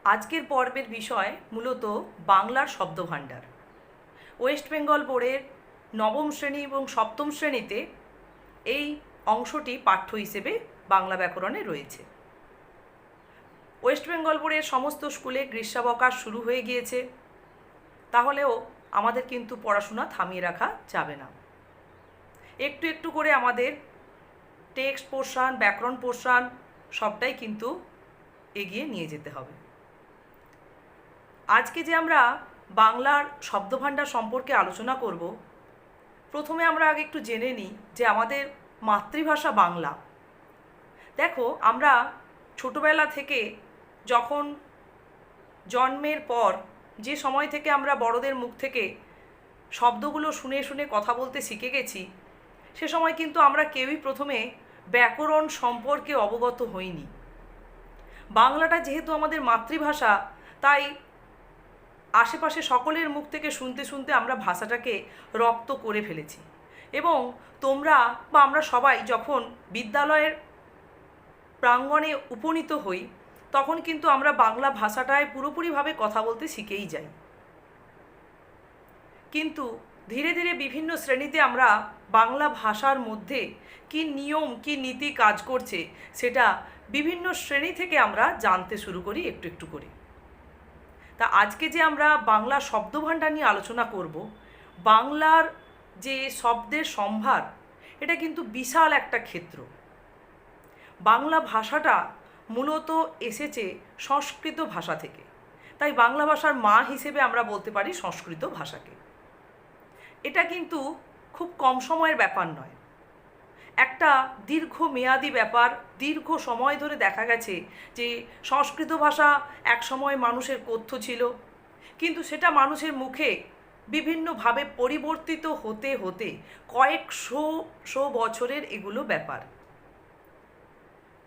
আজকের পর্বের বিষয় মূলত বাংলার শব্দভাণ্ডার। ওয়েস্ট বেঙ্গল বোর্ডের নবম শ্রেণী এবং সপ্তম শ্রেণীতে এই অংশটি পাঠ্য হিসেবে বাংলা ব্যাকরণে রয়েছে। ওয়েস্ট বেঙ্গল বোর্ডের সমস্ত স্কুলে গ্রীষ্মাবকাশ শুরু হয়ে গিয়েছে, তাহলেও আমাদের কিন্তু পড়াশোনা থামিয়ে রাখা যাবে না। একটু একটু করে আমাদের টেক্সট পোর্শন, ব্যাকরণ পোর্শন সবটাই কিন্তু এগিয়ে নিয়ে যেতে হবে। আজকে যে আমরা বাংলার শব্দভাণ্ডার সম্পর্কে আলোচনা করব, প্রথমে আমরা আগে একটু জেনে নিই যে আমাদের মাতৃভাষা বাংলা। দেখো, আমরা ছোটোবেলা থেকে যখন জন্মের পর যে সময় থেকে আমরা বড়দের মুখ থেকে শব্দগুলো শুনে শুনে কথা বলতে শিখে গেছি, সে সময় কিন্তু আমরা কেউই প্রথমে ব্যাকরণ সম্পর্কে অবগত হইনি। বাংলাটা যেহেতু আমাদের মাতৃভাষা, তাই আশেপাশে সকলের মুখ থেকে শুনতে শুনতে আমরা ভাষাটাকে রপ্ত করে ফেলেছি। এবং তোমরা বা আমরা সবাই যখন বিদ্যালয়ের প্রাঙ্গণে উপনীত হই, তখন কিন্তু আমরা বাংলা ভাষাটায় পুরোপুরিভাবে কথা বলতে শিখেই যাই। কিন্তু ধীরে ধীরে বিভিন্ন শ্রেণীতে আমরা বাংলা ভাষার মধ্যে কী নিয়ম, কী নীতি কাজ করছে, সেটা বিভিন্ন শ্রেণী থেকে আমরা জানতে শুরু করি একটু একটু করে। তা আজকে যে আমরা বাংলা শব্দভাণ্ডার নিয়ে আলোচনা করব, বাংলার যে শব্দের সম্ভার, এটা কিন্তু বিশাল একটা ক্ষেত্র। বাংলা ভাষাটা মূলত এসেছে সংস্কৃত ভাষা থেকে, তাই বাংলা ভাষার মা হিসেবে আমরা বলতে পারি সংস্কৃত ভাষাকে। এটা কিন্তু খুব কম সময়ের ব্যাপার নয়, একটা দীর্ঘমেয়াদী ব্যাপার। দীর্ঘ সময় ধরে দেখা গেছে যে সংস্কৃত ভাষা এক সময় মানুষের কথ্য ছিল, কিন্তু সেটা মানুষের মুখে বিভিন্নভাবে পরিবর্তিত হতে হতে কয়েকশো বছরের এগুলো ব্যাপার।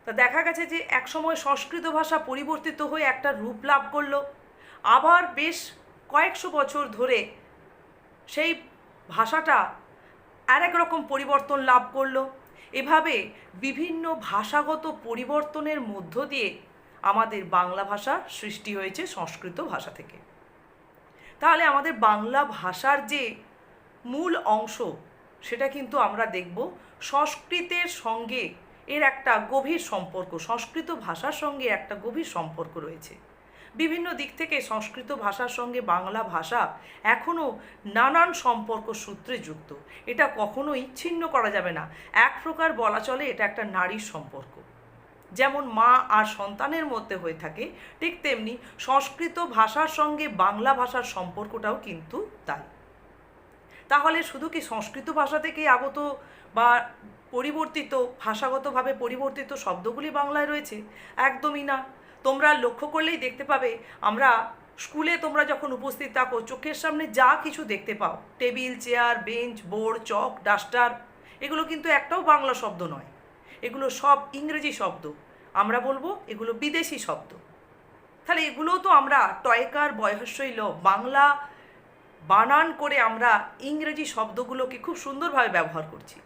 তা দেখা গেছে যে এক সময় সংস্কৃত ভাষা পরিবর্তিত হয়ে একটা রূপ লাভ করলো, আবার বেশ কয়েকশো বছর ধরে সেই ভাষাটা আরেক রকম পরিবর্তন লাভ করলো। এভাবে বিভিন্ন ভাষাগত পরিবর্তনের মধ্য দিয়ে আমাদের বাংলা ভাষা সৃষ্টি হয়েছে সংস্কৃত ভাষা থেকে। তাহলে আমাদের বাংলা ভাষার যে মূল অংশ, সেটা কিন্তু আমরা দেখব সংস্কৃতের সঙ্গে এর একটা গভীর সম্পর্ক, সংস্কৃত ভাষার সঙ্গে একটা গভীর সম্পর্ক রয়েছে। বিভিন্ন দিক থেকে সংস্কৃত ভাষার সঙ্গে বাংলা ভাষা এখনও নানান সম্পর্ক সূত্রে যুক্ত। এটা কখনোই ছিন্ন করা যাবে না। এক প্রকার বলা চলে এটা একটা নারীর সম্পর্ক। যেমন মা আর সন্তানের মধ্যে হয়ে থাকে, ঠিক তেমনি সংস্কৃত ভাষার সঙ্গে বাংলা ভাষার সম্পর্কটাও কিন্তু তাই। তাহলে শুধু কি সংস্কৃত ভাষা থেকে আগত বা পরিবর্তিত, ভাষাগতভাবে পরিবর্তিত শব্দগুলি বাংলায় রয়েছে? একদমই না। তোমরা লক্ষ্য করলেই দেখতে পাবে, আমরা স্কুলে তোমরা যখন উপস্থিত থাকো, চোখের সামনে যা কিছু দেখতে পাও, টেবিল, চেয়ার, বেঞ্চ, বোর্ড, চক, ডাস্টার, এগুলো কিন্তু একটাও বাংলা শব্দ নয়, এগুলো সব ইংরেজি শব্দ। আমরা বলবো এগুলো বিদেশি শব্দ। তাহলে এগুলোও তো আমরা টয়কার বয়হস্যই ল বাংলা বানান করে আমরা ইংরেজি শব্দগুলোকে খুব সুন্দরভাবে ব্যবহার করছি।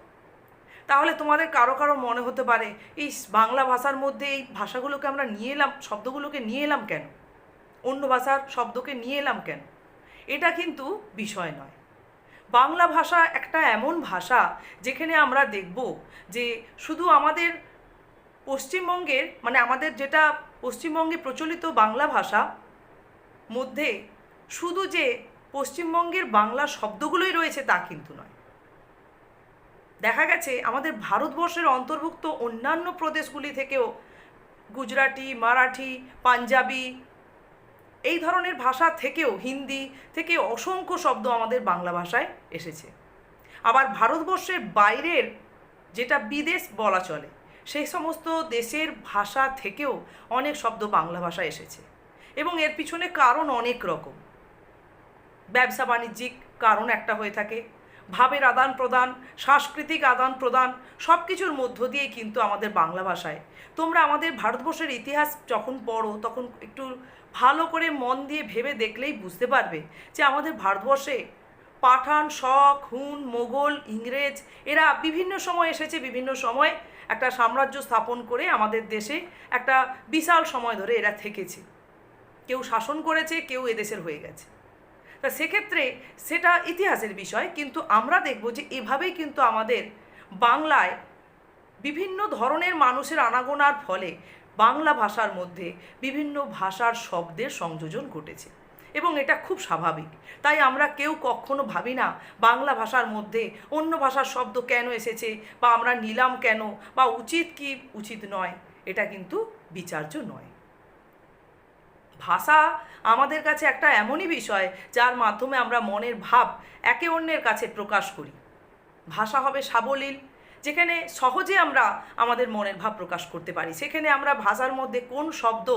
তাহলে তোমাদের কারো কারো মনে হতে পারে, এই বাংলা ভাষার মধ্যে এই ভাষাগুলোকে আমরা নিয়ে এলাম, শব্দগুলোকে নিয়ে এলাম কেন, অন্য ভাষার শব্দকে নিয়ে এলাম কেন? এটা কিন্তু বিষয় নয়। বাংলা ভাষা একটা এমন ভাষা যেখানে আমরা দেখব যে শুধু আমাদের পশ্চিমবঙ্গের, মানে আমাদের যেটা পশ্চিমবঙ্গে প্রচলিত বাংলা ভাষা মধ্যে শুধু যে পশ্চিমবঙ্গের বাংলা শব্দগুলোই রয়েছে তা কিন্তু নয়। দেখা গেছে আমাদের ভারতবর্ষের অন্তর্ভুক্ত অন্যান্য প্রদেশগুলি থেকেও গুজরাটি, মারাঠি, পাঞ্জাবি, এই ধরনের ভাষা থেকেও, হিন্দি থেকে অসংখ্য শব্দ আমাদের বাংলা ভাষায় এসেছে। আবার ভারতবর্ষের বাইরের, যেটা বিদেশ বলা চলে, সেই সমস্ত দেশের ভাষা থেকেও অনেক শব্দ বাংলা ভাষায় এসেছে। এবং এর পিছনে কারণ অনেক রকম। ব্যবসা বাণিজ্যিক কারণ একটা হয়ে থাকে, ভাবের আদান প্রদান, সাংস্কৃতিক আদান প্রদান, সব কিছুর মধ্য দিয়েই কিন্তু আমাদের বাংলা ভাষায়, তোমরা আমাদের ভারতবর্ষের ইতিহাস যখন পড়ো তখন একটু ভালো করে মন দিয়ে ভেবে দেখলেই বুঝতে পারবে যে আমাদের ভারতবর্ষে পাঠান, শক, হুন, মোগল, ইংরেজ, এরা বিভিন্ন সময় এসেছে, বিভিন্ন সময় একটা সাম্রাজ্য স্থাপন করে আমাদের দেশে একটা বিশাল সময় ধরে এরা থেকেছে। কেউ শাসন করেছে, কেউ এদেশের হয়ে গেছে। তা সেক্ষেত্রে সেটা ইতিহাসের বিষয়, কিন্তু আমরা দেখব যে এভাবেই কিন্তু আমাদের বাংলায় বিভিন্ন ধরনের মানুষের আনাগোনার ফলে বাংলা ভাষার মধ্যে বিভিন্ন ভাষার শব্দের সংযোজন ঘটেছে, এবং এটা খুব স্বাভাবিক। তাই আমরা কেউ কখনো ভাবি না বাংলা ভাষার মধ্যে অন্য ভাষার শব্দ কেন এসেছে, বা আমরা নিলাম কেন, বা উচিত কি উচিত নয়, এটা কিন্তু বিচার্য নয়। ভাষা আমাদের কাছে একটা এমনই বিষয় যার মাধ্যমে আমরা মনের ভাব একে অন্যের কাছে প্রকাশ করি। ভাষা হবে সাবলীল, যেখানে সহজে আমরা আমাদের মনের ভাব প্রকাশ করতে পারি। সেখানে আমরা ভাষার মধ্যে কোন শব্দ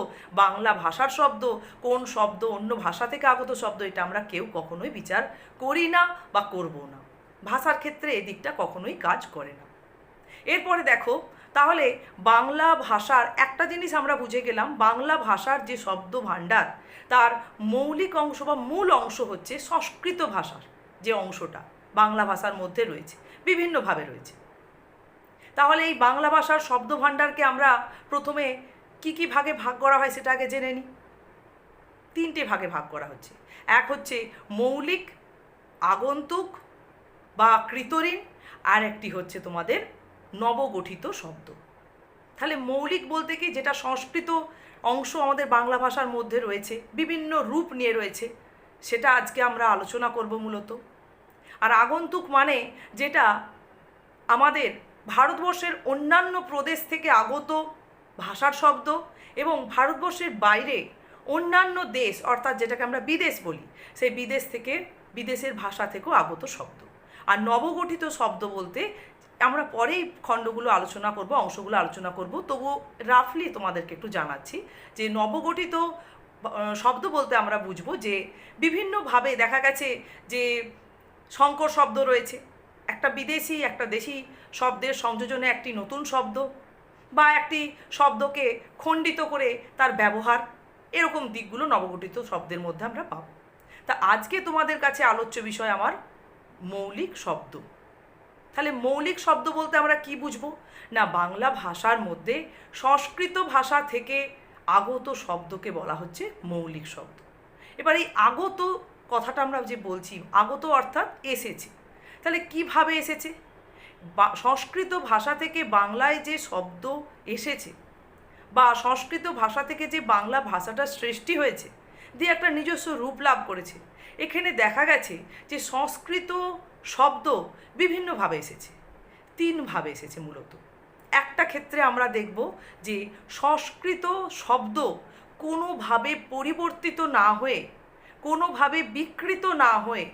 বাংলা ভাষার শব্দ, কোন শব্দ অন্য ভাষা থেকে আগত শব্দ, এটা আমরা কেউ কখনোই বিচার করি না বা করব না। ভাষার ক্ষেত্রে এদিকটা কখনোই কাজ করে না। এরপরে দেখো, তাহলে বাংলা ভাষার একটা জিনিস আমরা বুঝে গেলাম, বাংলা ভাষার যে শব্দ ভাণ্ডার তার মৌলিক অংশ বা মূল অংশ হচ্ছে সংস্কৃত ভাষার যে অংশটা বাংলা ভাষার মধ্যে রয়েছে, বিভিন্নভাবে রয়েছে। তাহলে এই বাংলা ভাষার শব্দ ভাণ্ডারকে আমরা প্রথমে কি ভাগে ভাগ করা হয় সেটা আগে জেনে নিই। 3টে ভাগে ভাগ করা হচ্ছে। এক হচ্ছে মৌলিক, আগন্তুক বা কৃতঋণ, আর একটি হচ্ছে তোমাদের নবগঠিত শব্দ। তাহলে মৌলিক বলতে কি, যেটা সংস্কৃত অংশ আমাদের বাংলা ভাষার মধ্যে রয়েছে, বিভিন্ন রূপ নিয়ে রয়েছে, সেটা আজকে আমরা আলোচনা করব মূলত। আর আগন্তুক মানে যেটা আমাদের ভারতবর্ষের অন্যান্য প্রদেশ থেকে আগত ভাষার শব্দ, এবং ভারতবর্ষের বাইরে অন্যান্য দেশ, অর্থাৎ যেটাকে আমরা বিদেশ বলি, সেই বিদেশ থেকে বিদেশের ভাষা থেকেও আগত শব্দ। আর নবগঠিত শব্দ বলতে আমরা পরেই খণ্ডগুলো আলোচনা করব, অংশগুলো আলোচনা করব, তবু রাফলি তোমাদেরকে একটু জানাচ্ছি যে নবগঠিত শব্দ বলতে আমরা বুঝবো যে বিভিন্নভাবে দেখা গেছে যে সংকর শব্দ রয়েছে, একটা বিদেশি একটা দেশি শব্দের সংযোজনে একটি নতুন শব্দ, বা একটি শব্দকে খণ্ডিত করে তার ব্যবহার, এরকম দিকগুলো নবগঠিত শব্দের মধ্যে আমরা পাব। তা আজকে তোমাদের কাছে আলোচ্য বিষয় আমার মৌলিক শব্দ। তাহলে মৌলিক শব্দ বলতে আমরা কি বুঝবো না, বাংলা ভাষার মধ্যে সংস্কৃত ভাষা থেকে আগত শব্দকে বলা হচ্ছে মৌলিক শব্দ। এবার এই আগত কথাটা আমরা যে বলছি, আগত অর্থাৎ এসেছে। তাহলে কিভাবে এসেছে? সংস্কৃত ভাষা থেকে বাংলায় যে শব্দ এসেছে, বা সংস্কৃত ভাষা থেকে যে বাংলা ভাষাটা সৃষ্টি হয়েছে, দিয়ে একটা নিজস্ব রূপ লাভ করেছে, এখানে দেখা গেছে যে সংস্কৃত শব্দ বিভিন্নভাবে এসেছে, 3ভাবে এসেছে মূলত। একটা ক্ষেত্রে আমরা দেখব যে সংস্কৃত শব্দ কোনোভাবে পরিবর্তিত না হয়ে, কোনোভাবে বিকৃত না হয়ে,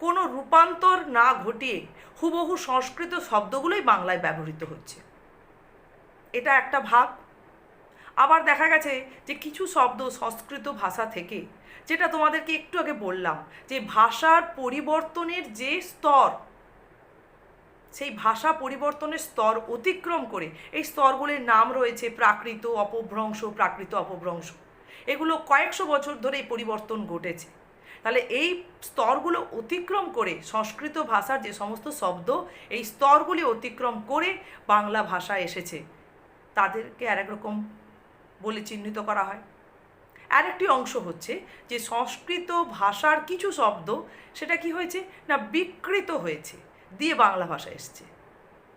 কোনো রূপান্তর না ঘটিয়ে হুবহু সংস্কৃত শব্দগুলোই বাংলায় ব্যবহৃত হচ্ছে, এটা একটা ভাগ। আবার দেখা গেছে যে কিছু শব্দ সংস্কৃত ভাষা থেকে, যেটা তোমাদেরকে একটু আগে বললাম যে ভাষার পরিবর্তনের যে স্তর, সেই ভাষা পরিবর্তনের স্তর অতিক্রম করে এই স্তরগুলির নাম রয়েছে প্রাকৃত, অপভ্রংশ, প্রাকৃত, অপভ্রংশ। এগুলো কয়েকশো বছর ধরে এই পরিবর্তন ঘটেছে। তাহলে এই স্তরগুলো অতিক্রম করে সংস্কৃত ভাষার যে সমস্ত শব্দ এই স্তরগুলি অতিক্রম করে বাংলা ভাষা এসেছে, তাদেরকে আরেক রকম বলে চিহ্নিত করা হয়। আরেকটি অংশ হচ্ছে যে সংস্কৃত ভাষার কিছু শব্দ সেটা কি হয়েছে না বিকৃত হয়েছে, দিয়ে বাংলা ভাষা এসছে,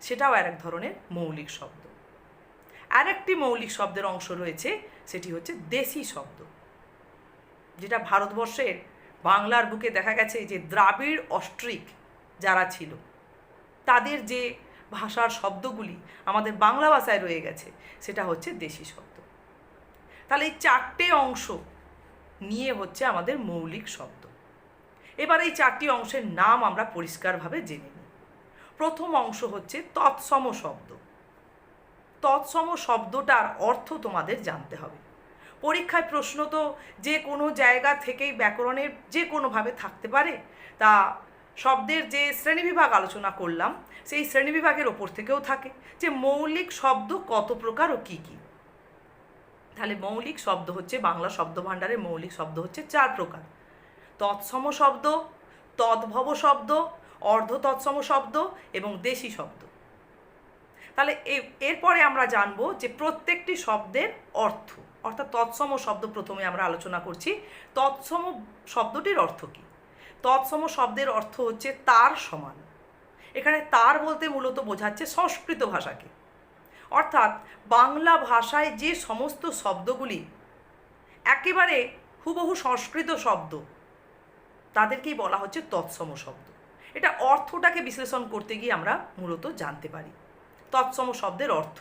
সেটাও আরেক ধরনের মৌলিক শব্দ। আরেকটি মৌলিক শব্দের অংশ রয়েছে, সেটি হচ্ছে দেশি শব্দ, যেটা ভারতবর্ষের বাংলার বুকে দেখা গেছে যে দ্রাবিড় অস্ট্রিক যারা ছিল, তাদের যে ভাষার শব্দগুলি আমাদের বাংলা ভাষায় রয়ে গেছে, সেটা হচ্ছে দেশি শব্দ। তাহলে এই 4টে অংশ নিয়ে হচ্ছে আমাদের মৌলিক শব্দ। এবার এই 4টি অংশের নাম আমরা পরিষ্কারভাবে জেনে নিই। প্রথম অংশ হচ্ছে তৎসম শব্দ। তৎসম শব্দটার অর্থ তোমাদের জানতে হবে। পরীক্ষায় প্রশ্ন তো যে কোনো জায়গা থেকেই ব্যাকরণের যে কোনোভাবে থাকতে পারে, তা শব্দের যে শ্রেণীবিভাগ আলোচনা করলাম সেই শ্রেণীবিভাগের ওপর থেকেও থাকে যে মৌলিক শব্দ কত প্রকার ও কী কী। তাহলে মৌলিক শব্দ হচ্ছে বাংলা শব্দভাণ্ডারে মৌলিক শব্দ হচ্ছে 4 প্রকার: তৎসম শব্দ, তদ্ভব শব্দ, অর্ধ তৎসম শব্দ এবং দেশি শব্দ। তাহলে এরপরে আমরা জানবো যে প্রত্যেকটি শব্দের অর্থ। অর্থাৎ তৎসম শব্দ প্রথমে আমরা আলোচনা করছি। তৎসম শব্দটির অর্থ কী? তৎসম শব্দের অর্থ হচ্ছে তার সমান। এখানে তার বলতে মূলত বোঝাচ্ছে সংস্কৃত ভাষাকে, অর্থাৎ বাংলা ভাষায় যে সমস্ত শব্দগুলি একেবারে হুবহু সংস্কৃত শব্দ, তাদেরকেই বলা হচ্ছে তৎসম শব্দ। এটা অর্থটাকে বিশ্লেষণ করতে গিয়ে আমরা মূলত জানতে পারি তৎসম শব্দের অর্থ।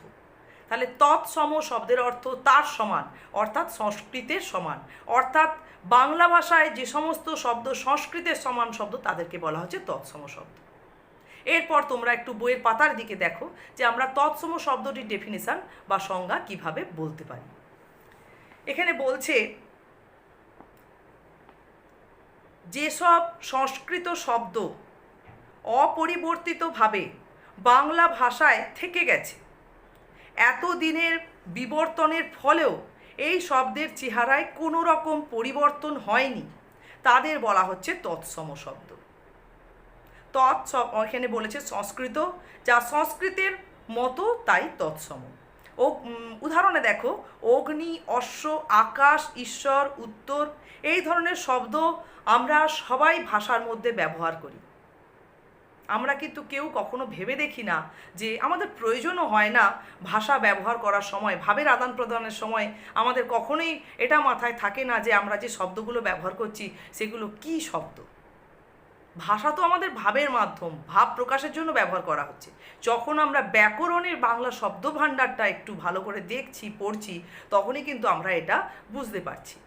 তাহলে তৎসম শব্দের অর্থ তার সমান, অর্থাৎ সংস্কৃতের সমান। অর্থাৎ বাংলা ভাষায় যে সমস্ত শব্দ সংস্কৃতের সমান শব্দ, তাদেরকে বলা হচ্ছে তৎসম শব্দ। এরপর তোমরা একটু বইয়ের পাতার দিকে দেখো যে আমরা তৎসম শব্দটির ডেফিনিশন বা সংজ্ঞা কিভাবে বলতে পারি। এখানে বলছে যেসব সংস্কৃত শব্দ অপরিবর্তিতভাবে বাংলা ভাষায় থেকে গেছে, এতদিনের বিবর্তনের ফলেও এই শব্দের চেহারায় কোনো রকম পরিবর্তন হয়নি, তাদের বলা হচ্ছে তৎসম শব্দ। এখানে বলেছে সংস্কৃত, যা সংস্কৃতের মতো তাই তৎসম। ও উদাহরণে দেখো, অগ্নি, অশ্ব, আকাশ, ঈশ্বর, উত্তর, এই ধরনের শব্দ আমরা সবাই ভাষার মধ্যে ব্যবহার করি। আমরা কিন্তু কেউ কখনো ভেবে দেখি না যে আমাদের প্রয়োজনও হয় না ভাষা ব্যবহার করার সময়, ভাবের আদান প্রদানের সময় আমাদের কখনোই এটা মাথায় থাকে না যে আমরা যে শব্দগুলো ব্যবহার করছি সেগুলো কী শব্দ। ভাষা তো আমাদের ভাবের মাধ্যম, ভাব প্রকাশের জন্য ব্যবহার করা হচ্ছে। যখন আমরা ব্যাকরণের বাংলা শব্দ ভাণ্ডারটা একটু ভালো করে দেখছি, পড়ছি, তখনই কিন্তু আমরা এটা বুঝতে পারছি।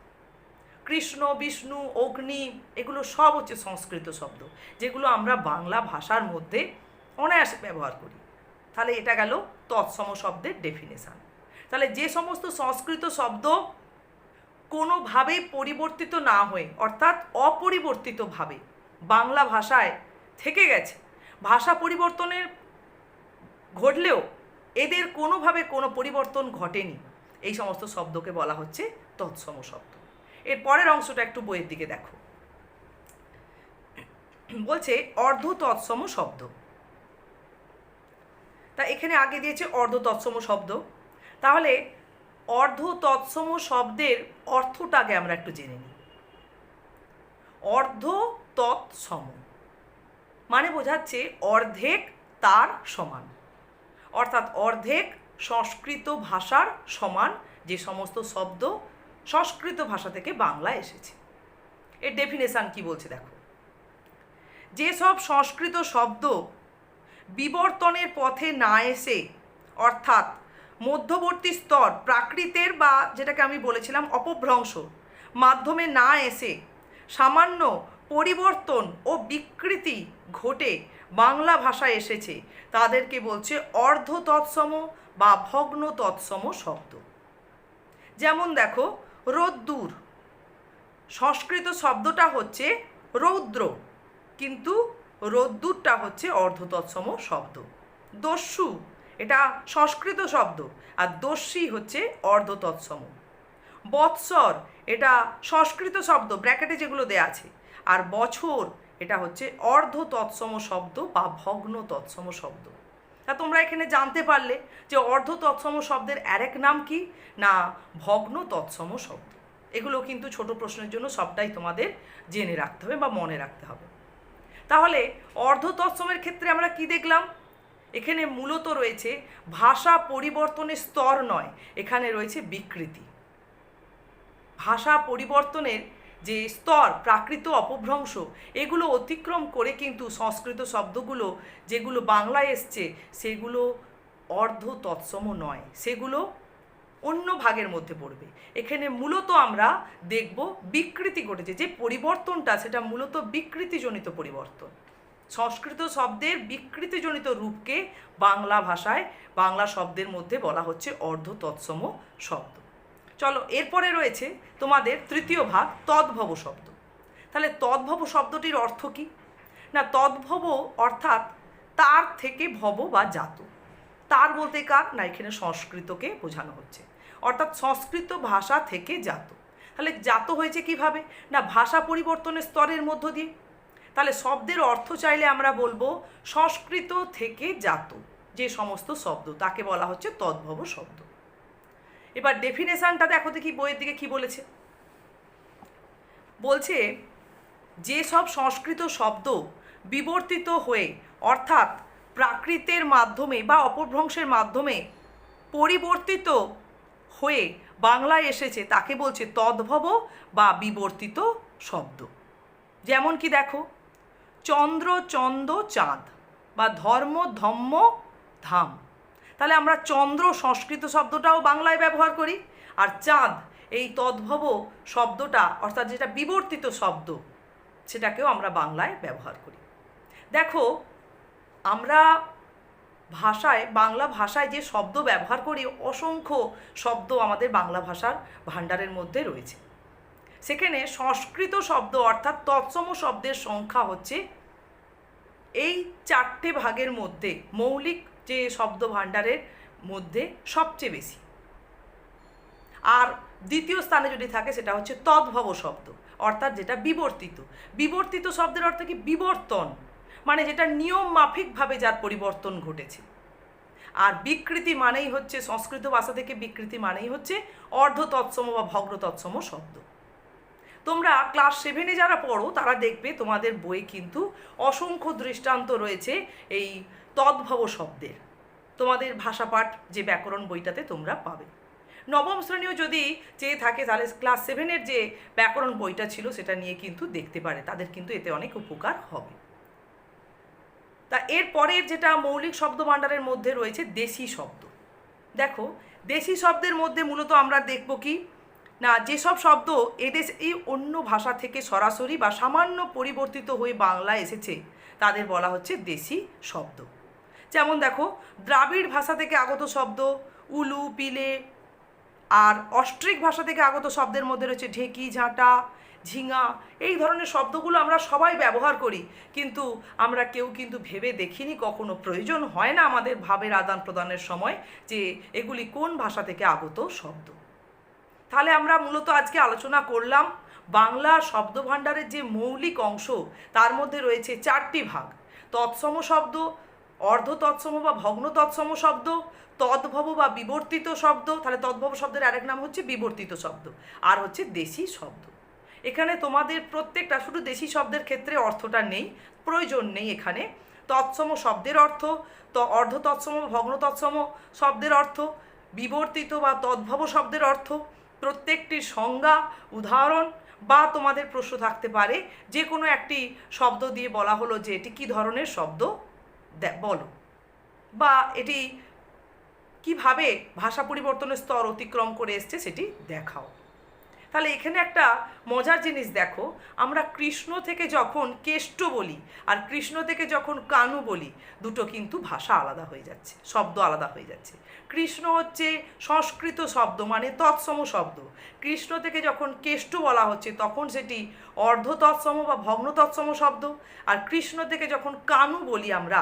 কৃষ্ণ, বিষ্ণু, অগ্নি, এগুলো সব হচ্ছে সংস্কৃত শব্দ, যেগুলো আমরা বাংলা ভাষার মধ্যে অনায়াসে ব্যবহার করি। তাহলে এটা গেল তৎসম শব্দের ডেফিনেশান। তাহলে যে সমস্ত সংস্কৃত শব্দ কোনোভাবেই পরিবর্তিত না হয়ে, অর্থাৎ অপরিবর্তিতভাবে বাংলা ভাষায় থেকে গেছে, ভাষা পরিবর্তনের ঘটলেও এদের কোনোভাবে কোনো পরিবর্তন ঘটেনি, এই সমস্ত শব্দকে বলা হচ্ছে তৎসম শব্দ। এর পরের অংশটা একটু বইয়ের দিকে দেখো। বলছে অর্ধ তৎসম শব্দ। তা এখানে আগে দিয়েছে অর্ধ তৎসম শব্দ। তাহলে অর্ধ তৎসম শব্দের অর্থটাকে আমরা একটু জেনে নিই। অর্ধ তৎসম মানে বোঝাচ্ছে অর্ধেক তার সমান, অর্থাৎ অর্ধেক সংস্কৃত ভাষার সমান যে সমস্ত শব্দ সংস্কৃত ভাষা থেকে বাংলায় এসেছে। এর ডেফিনেশান কি বলছে দেখো। যেসব সংস্কৃত শব্দ বিবর্তনের পথে না এসে, অর্থাৎ মধ্যবর্তী স্তর প্রাকৃতের বা যেটাকে আমি বলেছিলাম অপভ্রংশ মাধ্যমে না এসে সামান্য পরিবর্তন ও বিকৃতি ঘটে বাংলা ভাষায় এসেছে, তাদেরকে বলছে অর্ধ তৎসম বা ভগ্ন তৎসম শব্দ। যেমন দেখো, রোদ্দুর, সংস্কৃত শব্দটা হচ্ছে রৌদ্র, কিন্তু রোদ্দুরটা হচ্ছে অর্ধ তৎসম শব্দ। দস্যু, এটা সংস্কৃত শব্দ, আর দস্যি হচ্ছে অর্ধ তৎসম। বৎসর, এটা সংস্কৃত শব্দ, ব্র্যাকেটে যেগুলো দেয়া আছে, আর বছর এটা হচ্ছে অর্ধ তৎসম শব্দ বা ভগ্ন তৎসম শব্দ। তা তোমরা এখানে জানতে পারলে যে অর্ধ তৎসম শব্দের আরেক নাম কি না ভগ্ন তৎসম শব্দ। এগুলো কিন্তু ছোট প্রশ্নের জন্য সবটাই তোমাদের জেনে রাখতে হবে বা মনে রাখতে হবে। তাহলে অর্ধ তৎসমের ক্ষেত্রে আমরা কি দেখলাম? এখানে মূলত রয়েছে ভাষা পরিবর্তনের স্তর নয়, এখানে রয়েছে বিকৃতি। ভাষা পরিবর্তনের যে স্তর, প্রাকৃত অপভ্রংশ, এগুলো অতিক্রম করে কিন্তু সংস্কৃত শব্দগুলো যেগুলো বাংলায় এসছে সেগুলো অর্ধ তৎসম নয়, সেগুলো অন্য ভাগের মধ্যে পড়বে। এখানে মূলত আমরা দেখব বিকৃতি ঘটেছে, যে পরিবর্তনটা সেটা মূলত বিকৃতিজনিত পরিবর্তন। সংস্কৃত শব্দের বিকৃতিজনিত রূপকে বাংলা ভাষায় বাংলা শব্দের মধ্যে বলা হচ্ছে অর্ধ তৎসম শব্দ। চলো, এরপরে রয়েছে তোমাদের তৃতীয় ভাগ তদ্ভব শব্দ। তাহলে তদ্ভব শব্দটির অর্থ কী না, তদ্ভব অর্থাৎ তার থেকে ভব বা জাত। তার বলতে কার না, এখানে সংস্কৃতকে বোঝানো হচ্ছে, অর্থাৎ সংস্কৃত ভাষা থেকে জাত। তাহলে জাত হয়েছে কিভাবে না ভাষা পরিবর্তনের স্তরের মধ্য দিয়ে। তাহলে শব্দের অর্থ চাইলে আমরা বলবো সংস্কৃত থেকে জাত যে সমস্ত শব্দ, তাকে বলা হচ্ছে তদ্ভব শব্দ। এবার ডেফিনেশনটা দেখো দেখি বইয়ের দিকে কি বলেছে। বলছে যেসব সংস্কৃত শব্দ বিবর্তিত হয়ে অর্থাৎ প্রাকৃতের মাধ্যমে বা অপভ্রংশের মাধ্যমে পরিবর্তিত হয়ে বাংলায় এসেছে তাকে বলছে তদ্ভব বা বিবর্তিত শব্দ। যেমন কি দেখো, চন্দ্র চন্দ চাঁদ বা ধর্ম ধম্ম ধাম, তাহলে আমরা চন্দ্র সংস্কৃত শব্দটাও বাংলায় ব্যবহার করি, আর চাঁদ এই তদ্ভব শব্দটা অর্থাৎ যেটা বিবর্তিত শব্দ সেটাকেও আমরা বাংলায় ব্যবহার করি। দেখো আমরা ভাষায় বাংলা ভাষায় যে শব্দ ব্যবহার করি অসংখ্য শব্দ আমাদের বাংলা ভাষার ভাণ্ডারের মধ্যে রয়েছে। সেখানে সংস্কৃত শব্দ অর্থাৎ তৎসম শব্দের সংখ্যা হচ্ছে এই 4টে ভাগের মধ্যে মৌলিক যে শব্দ ভাণ্ডারের মধ্যে সবচেয়ে বেশি। আর দ্বিতীয় স্থানে যদি থাকে সেটা হচ্ছে তদ্ভব শব্দ অর্থাৎ যেটা বিবর্তিত। বিবর্তিত শব্দের অর্থ কি? বিবর্তন, মানে যেটা নিয়ম মাফিকভাবে যার পরিবর্তন ঘটেছে। আর বিকৃতি মানেই হচ্ছে, সংস্কৃত ভাষা থেকে বিকৃতি মানেই হচ্ছে অর্ধ তৎসম বা ভগ্ন তৎসম শব্দ। তোমরা ক্লাস 7-এ যারা পড়ো তারা দেখবে তোমাদের বই কিন্তু অসংখ্য দৃষ্টান্ত রয়েছে এই তদ্ভব শব্দের। তোমাদের ভাষাপাঠ যে ব্যাকরণ বইটাতে তোমরা পাবে। নবম শ্রেণীও যদি চেয়ে থাকে তাহলে ক্লাস 7-এর যে ব্যাকরণ বইটা ছিল সেটা নিয়ে কিন্তু দেখতে পারে, তাদের কিন্তু এতে অনেক উপকার হবে। তা এর পরের যেটা মৌলিক শব্দ ভাণ্ডারের মধ্যে রয়েছে দেশি শব্দ। দেখো দেশি শব্দের মধ্যে মূলত আমরা দেখব কি না, যেসব শব্দ এই অন্য ভাষা থেকে সরাসরি বা সামান্য পরিবর্তিত হয়ে বাংলায় এসেছে তাদের বলা হচ্ছে দেশি শব্দ। যেমন দেখো দ্রাবিড় ভাষা থেকে আগত শব্দ উলু পিলে, আর অস্ট্রিক ভাষা থেকে আগত শব্দের মধ্যে রয়েছে ঢেকি ঝাঁটা ঝিঙা। এই ধরনের শব্দগুলো আমরা সবাই ব্যবহার করি, কিন্তু আমরা কেউ কিন্তু ভেবে দেখিনি, কখনো প্রয়োজন হয় না আমাদের ভাবের আদান প্রদানের সময় যে এগুলি কোন ভাষা থেকে আগত শব্দ। তাহলে আমরা মূলত আজকে আলোচনা করলাম বাংলা শব্দ ভাণ্ডারের যে মৌলিক অংশ তার মধ্যে রয়েছে 4টি ভাগ: তৎসম শব্দ, অর্ধ তৎসম বা ভগ্ন তৎসম শব্দ, তদ্ভব বা বিবর্তিত শব্দ, তাহলে তদ্ভব শব্দের আরেক নাম হচ্ছে বিবর্তিত শব্দ, আর হচ্ছে দেশি শব্দ। এখানে তোমাদের প্রত্যেকটা, শুধু দেশি শব্দের ক্ষেত্রে অর্থটা নেই, প্রয়োজন নেই এখানে। তৎসম শব্দের অর্থ, অর্ধ তৎসম ভগ্ন তৎসম শব্দের অর্থ, বিবর্তিত বা তদ্ভব শব্দের অর্থ, প্রত্যেকটির সংজ্ঞা উদাহরণ, বা তোমাদের প্রশ্ন থাকতে পারে যে কোনো একটি শব্দ দিয়ে বলা হলো যে এটি কী ধরনের শব্দ বলো, বা এটি কিভাবে ভাষা পরিবর্তনের স্তর অতিক্রম করে এসছে সেটি দেখাও। তাহলে এখানে একটা মজার জিনিস দেখো, আমরা কৃষ্ণ থেকে যখন কেষ্ট বলি আর কৃষ্ণ থেকে যখন কানু বলি, দুটো কিন্তু ভাষা আলাদা হয়ে যাচ্ছে, শব্দ আলাদা হয়ে যাচ্ছে। কৃষ্ণ হচ্ছে সংস্কৃত শব্দ, মানে তৎসম শব্দ। কৃষ্ণ থেকে যখন কেষ্ট বলা হচ্ছে তখন সেটি অর্ধ তৎসম বা ভগ্ন তৎসম শব্দ। আর কৃষ্ণ থেকে যখন কানু বলি আমরা,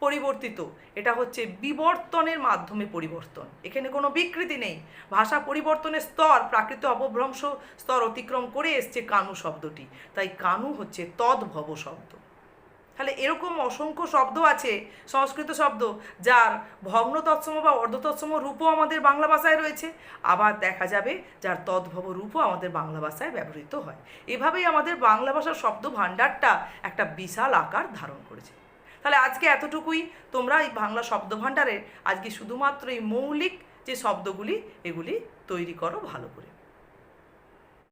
পরিবর্তিত, এটা হচ্ছে বিবর্তনের মাধ্যমে পরিবর্তন, এখানে কোনো বিকৃতি নেই। ভাষা পরিবর্তনের স্তর, প্রাকৃত অপভ্রংশ স্তর অতিক্রম করে এসছে কানু শব্দটি, তাই কানু হচ্ছে তদ্ভব শব্দ। তাহলে এরকম অসংখ্য শব্দ আছে সংস্কৃত শব্দ যার ভগ্ন তৎসম বা অর্ধ তৎসম রূপও আমাদের বাংলা ভাষায় রয়েছে, আবার দেখা যাবে যার তদ্ভব রূপও আমাদের বাংলা ভাষায় ব্যবহৃত হয়। এভাবেই আমাদের বাংলা ভাষার শব্দ ভাণ্ডারটা একটা বিশাল আকার ধারণ করেছে। তাহলে আজকে এতটুকুই, তোমরা এই বাংলা শব্দ ভাণ্ডারের আজকে শুধুমাত্র এই মৌলিক যে শব্দগুলি এগুলি তৈরি করো ভালো করে।